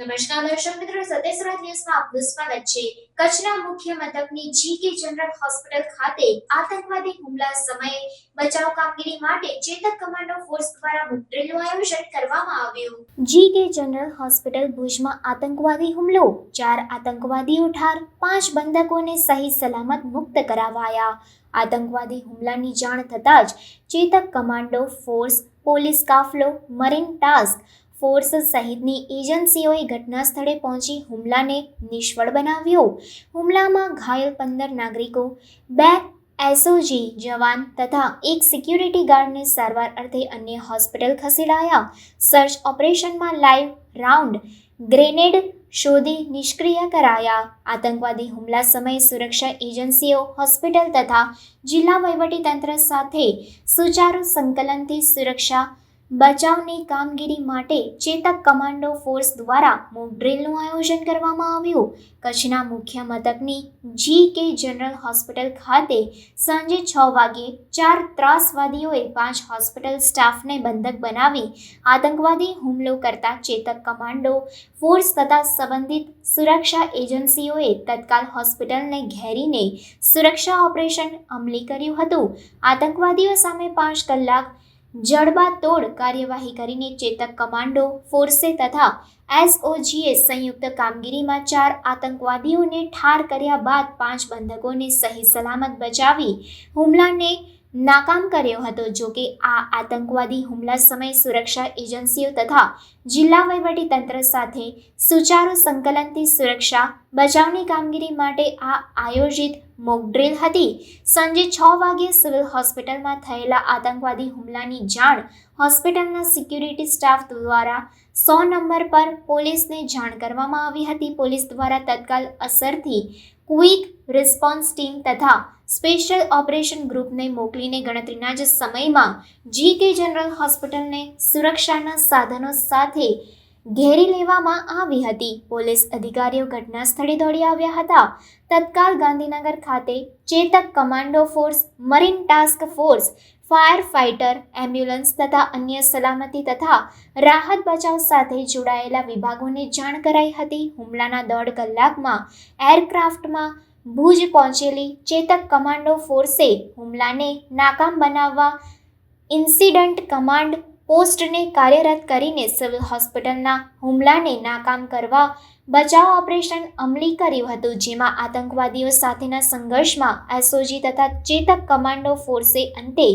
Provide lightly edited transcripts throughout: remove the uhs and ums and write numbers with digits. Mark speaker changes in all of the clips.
Speaker 1: નમસ્કાર દર્શક મિત્રો, સત્યસરાજ ન્યૂઝમાં આપનું સ્વાગત છે. કચ્છના મુખ્ય મથકની જીકે જનરલ હોસ્પિટલ ખાતે આતંકવાદી હુમલા સમયે બચાવ કામગીરી માટે ચેતક કમાન્ડો ફોર્સ દ્વારા મોક ડ્રીલનું આયોજન કરવામાં આવ્યું. જીકે જનરલ હોસ્પિટલ ભુજમાં આતંકવાદી હુમલો, 4 આતંકવાદીઓ ઠાર, 5 બંધકોને સહી સલામત મુક્ત કરાવાયા. આતંકવાદી હુમલાની જાણ થતાં જ ચેતક કમાન્ડો ફોર્સ, પોલીસ કાફલો, મરીન ટાસ્ક ફોર્સ સહિતની એજન્સીઓએ ઘટના સ્થળે પહોંચી હુમલાને નિષ્ફળ બનાવ્યો. હુમલામાં ઘાયલ 15 નાગરિકો, 2 એસઓજી જવાન તથા 1 સિક્યુરિટી ગાર્ડને સારવાર અર્થે અન્ય હોસ્પિટલ ખસેડાયા. સર્ચ ઓપરેશનમાં લાઈવ રાઉન્ડ ગ્રેનેડ શોધી નિષ્ક્રિય કરાયા. આતંકવાદી હુમલા સમયે સુરક્ષા એજન્સીઓ, હોસ્પિટલ તથા જિલ્લા વહીવટીતંત્ર સાથે સુચારુ સંકલનથી સુરક્ષા બચાવની કામગીરી માટે ચેતક કમાન્ડો ફોર્સ દ્વારા મોક ડ્રીલનું આયોજન કરવામાં આવ્યું. કચ્છના મુખ્ય મથકની જીકે જનરલ હોસ્પિટલ ખાતે સાંજે 6 વાગ્યે 4 ત્રાસવાદીઓએ 5 હોસ્પિટલ સ્ટાફને બંધક બનાવી આતંકવાદી હુમલો કરતા ચેતક કમાન્ડો ફોર્સ તથા સંબંધિત સુરક્ષા એજન્સીઓએ તત્કાલ હોસ્પિટલને ઘેરીને સુરક્ષા ઓપરેશન અમલી કર્યું હતું. આતંકવાદીઓ સામે 5 કલાક જડબાતોડ કાર્યવાહી કરીને ચેતક કમાન્ડો ફોર્સે તથા એસઓજીએ સંયુક્ત કામગીરીમાં 4 આતંકવાદીઓને ઠાર કર્યા બાદ 5 બંધકોને સહી સલામત બચાવી હુમલાને નાકામ કર્યો હતો. જોકે આ આતંકવાદી હુમલા સમયે સુરક્ષા એજન્સીઓ તથા જિલ્લા વહીવટીતંત્ર સાથે સુચારુ સંકલનથી સુરક્ષા બચાવની કામગીરી માટે આ આયોજિત મોક ડ્રીલ હતી. સાંજે 6 વાગ્યે સિવિલ હોસ્પિટલમાં થયેલા આતંકવાદી હુમલાની જાણ હોસ્પિટલના સિક્યુરિટી સ્ટાફ દ્વારા 100 નંબર પર પોલીસને જાણ કરવામાં આવી હતી. પોલીસ દ્વારા તત્કાલ અસરથી ક્વિક રિસ્પોન્સ ટીમ તથા સ્પેશિયલ ઓપરેશન ગ્રુપને મોકલીને ગણતરીના જ સમયમાં જીકે જનરલ હોસ્પિટલને સુરક્ષાના સાધનો સાથે ઘેરી લેવામાં આવી હતી. પોલીસ અધિકારીઓ ઘટના સ્થળે દોડી આવ્યા હતા. તત્કાલ ગાંધીનગર ખાતે Chetak commando force, marine task force, fire fighter, ambulance તથા અન્ય સલામતી તથા રાહત બચાવ સાથે જોડાયેલા વિભાગોને જાણ કરાઈ હતી. હુમલાના 1.5 કલાકમાં એરક્રાફ્ટમાં ભુજ પહોંચેલી ચેતક કમાન્ડો ફોર્સે હુમલાને નાકામ બનાવવા ઇન્સિડન્ટ કમાન્ડ પોસ્ટને કાર્યરત કરીને સિવિલ હોસ્પિટલના હુમલાને નાકામ કરવા બચાવ ઓપરેશન અમલી કર્યું હતું. જેમાં આતંકવાદીઓ સાથેના સંઘર્ષમાં એસઓજી તથા ચેતક કમાન્ડો ફોર્સે અંતે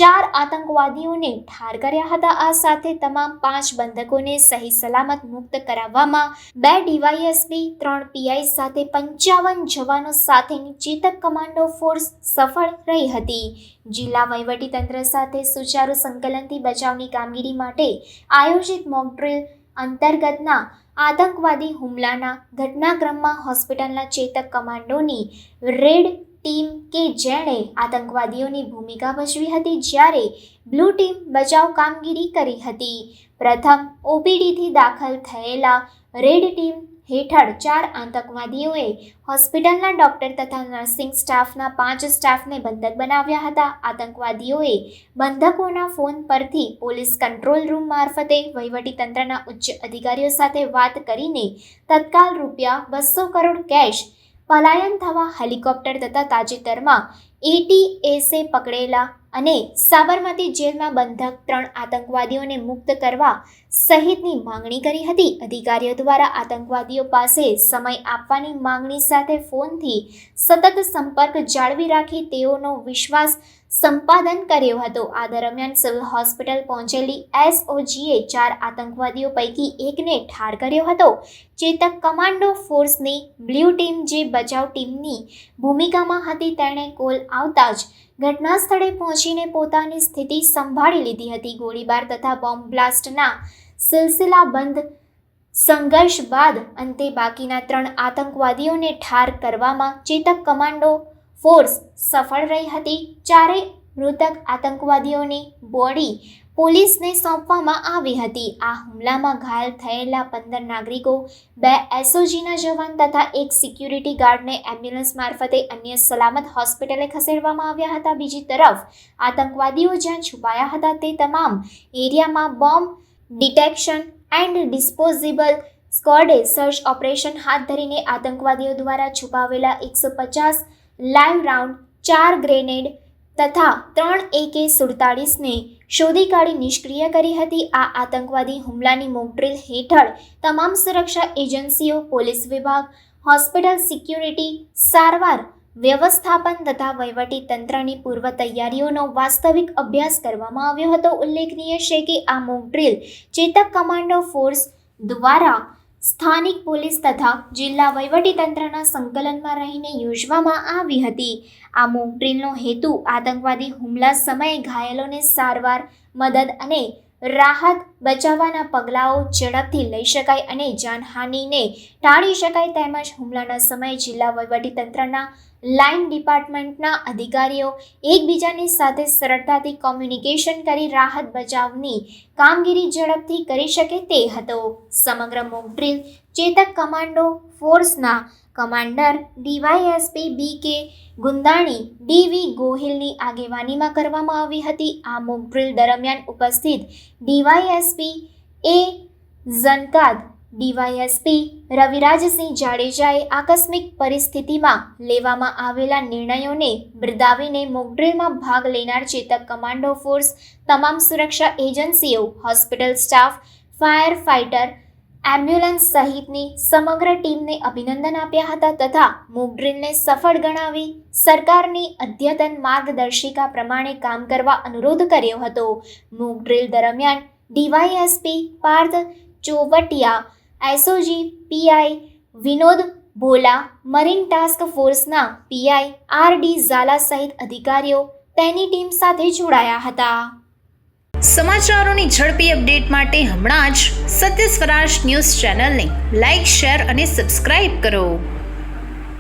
Speaker 1: 4 આતંકવાદીઓને ઠાર કર્યા હતા. આ સાથે તમામ 5 બંધકોને સહી સલામત મુક્ત કરાવવામાં 2 ડીવાયએસપી, 3 પીઆઈ સાથે 55 જવાનો સાથેની ચેતક કમાન્ડો ફોર્સ સફળ રહી હતી. જિલ્લા વહીવટીતંત્ર સાથે સુચારુ સંકલનથી બચાવની કામગીરી માટે આયોજિત મોક ડ્રીલ અંતર્ગતના આતંકવાદી હુમલાના ઘટનાક્રમમાં હોસ્પિટલના ચેતક કમાન્ડોની રેડ ટીમ કે જેણે આતંકવાદીઓની ભૂમિકા ભજવી હતી, જ્યારે બ્લુ ટીમ બચાવ કામગીરી કરી હતી. પ્રથમ ઓપીડીથી દાખલ થયેલા રેડ ટીમ હેઠળ 4 આતંકવાદીઓએ હોસ્પિટલના ડોક્ટર તથા નર્સિંગ સ્ટાફના 5 સ્ટાફને બંધક બનાવ્યા હતા. આતંકવાદીઓએ બંધકોના ફોન પરથી પોલીસ કંટ્રોલ રૂમ મારફતે વહીવટીતંત્રના ઉચ્ચ અધિકારીઓ સાથે વાત કરીને તત્કાલ ₹200 કરોડ કેશ, પલાયન થવા હેલિકોપ્ટર તથા તાજેતરમાં એટીએસે પકડેલા અને સાબરમતી જેલમાં બંધક 3 આતંકવાદીઓને મુક્ત કરવા સહિતની માંગણી કરી હતી. અધિકારીઓ દ્વારા આતંકવાદીઓ પાસે સમય આપવાની માંગણી સાથે ફોનથી સતત સંપર્ક જાળવી રાખી તેઓનો વિશ્વાસ સંપાદન કર્યો હતો. આ દરમિયાન સિવિલ હોસ્પિટલ પહોંચેલી એસઓજીએ 4 આતંકવાદીઓ પૈકી 1ને ઠાર કર્યો હતો. ચેતક કમાન્ડો ફોર્સની બ્લુ ટીમ જે બચાવ ટીમની ભૂમિકામાં હતી તેણે કોલ આવતા જ ઘટના સ્થળે પહોંચીને પોતાની સ્થિતિ સંભાળી લીધી હતી. ગોળીબાર તથા બોમ્બ બ્લાસ્ટના સિલસિલાબંધ સંઘર્ષ બાદ અંતે બાકીના 3 આતંકવાદીઓને ઠાર કરવામાં ચેતક કમાન્ડો ફોર્સ સફળ રહી હતી. 4 મૃતક આતંકવાદીઓની બોડી પોલીસને સોંપવામાં આવી હતી. આ હુમલામાં ઘાયલ થયેલા 15 નાગરિકો, 2 એસઓજીના જવાન તથા 1 સિક્યુરિટી ગાર્ડને એમ્બ્યુલન્સ મારફતે અન્ય સલામત હોસ્પિટલે ખસેડવામાં આવ્યા હતા. બીજી તરફ આતંકવાદીઓ જ્યાં છુપાયા હતા તે તમામ એરિયામાં બોમ્બ ડિટેક્શન એન્ડ ડિસ્પોઝેબલ સ્ક્વોડે સર્ચ ઓપરેશન હાથ ધરીને આતંકવાદીઓ દ્વારા છુપાવેલા 150 લાઈવ રાઉન્ડ, 4 ગ્રેનેડ તથા 3 AK-47ને શોધી કાઢી નિષ્ક્રિય કરી હતી. આ આતંકવાદી હુમલાની મોકડ્રીલ હેઠળ તમામ સુરક્ષા એજન્સીઓ, પોલીસ વિભાગ, હોસ્પિટલ સિક્યુરિટી, સારવાર વ્યવસ્થાપન તથા વહીવટી તંત્રની પૂર્વ તૈયારીઓનો વાસ્તવિક અભ્યાસ કરવામાં આવ્યો હતો. ઉલ્લેખનીય છે કે આ મોકડ્રીલ ચેતક કમાન્ડો ફોર્સ દ્વારા સ્થાનિક પોલીસ તથા જિલ્લા વહીવટી તંત્રના સંકલનમાં રહીને યોજવામાં આવી હતી. આ મોકડ્રીલનો હેતુ આતંકવાદી હુમલા સમયે ઘાયલોને સારવાર, મદદ અને રાહત બચાવવાના પગલાઓ ઝડપથી લઈ શકાય અને જાનહાનિને ટાળી શકાય તેમજ હુમલાના સમયે જિલ્લા વહીવટી તંત્રના લાઇન ડિપાર્ટમેન્ટના અધિકારીઓ એકબીજાની સાથે સરળતાથી કોમ્યુનિકેશન કરી રાહત બચાવની કામગીરી ઝડપથી કરી શકે તે હતો. સમગ્ર મોકડ્રીલ ચેતક કમાન્ડો ફોર્સના કમાન્ડર DYSP BK ગુંદાણી, DV ગોહિલની આગેવાનીમાં કરવામાં આવી હતી. આ મોકડ્રીલ દરમિયાન ઉપસ્થિત DYSP A ઝનકાદ, DYSP રવિરાજસિંહ જાડેજાએ આકસ્મિક પરિસ્થિતિમાં લેવામાં આવેલા નિર્ણયોને બિરદાવીને મોકડ્રીલમાં ભાગ લેનાર ચેતક કમાન્ડો ફોર્સ, તમામ સુરક્ષા એજન્સીઓ, hospital staff, fire fighter, ambulance સહિતની સમગ્ર ટીમને અભિનંદન આપ્યા હતા તથા મોકડ્રીલને સફળ ગણાવી સરકારની અદ્યતન માર્ગદર્શિકા પ્રમાણે કામ કરવા અનુરોધ કર્યો હતો. મોકડ્રીલ દરમિયાન DYSP Parth Chovatiya, SOG PI Vinod Bhola, marine task ફોર્સના PI RD ઝાલા સહિત અધિકારીઓ તેની ટીમ સાથે જોડાયા હતા.
Speaker 2: સમાચારોની ઝડપી અપડેટ માટે હમણાં જ સત્ય સ્વરાજ ન્યૂઝ ચેનલને લાઇક, શેર અને સબસ્ક્રાઇબ કરો.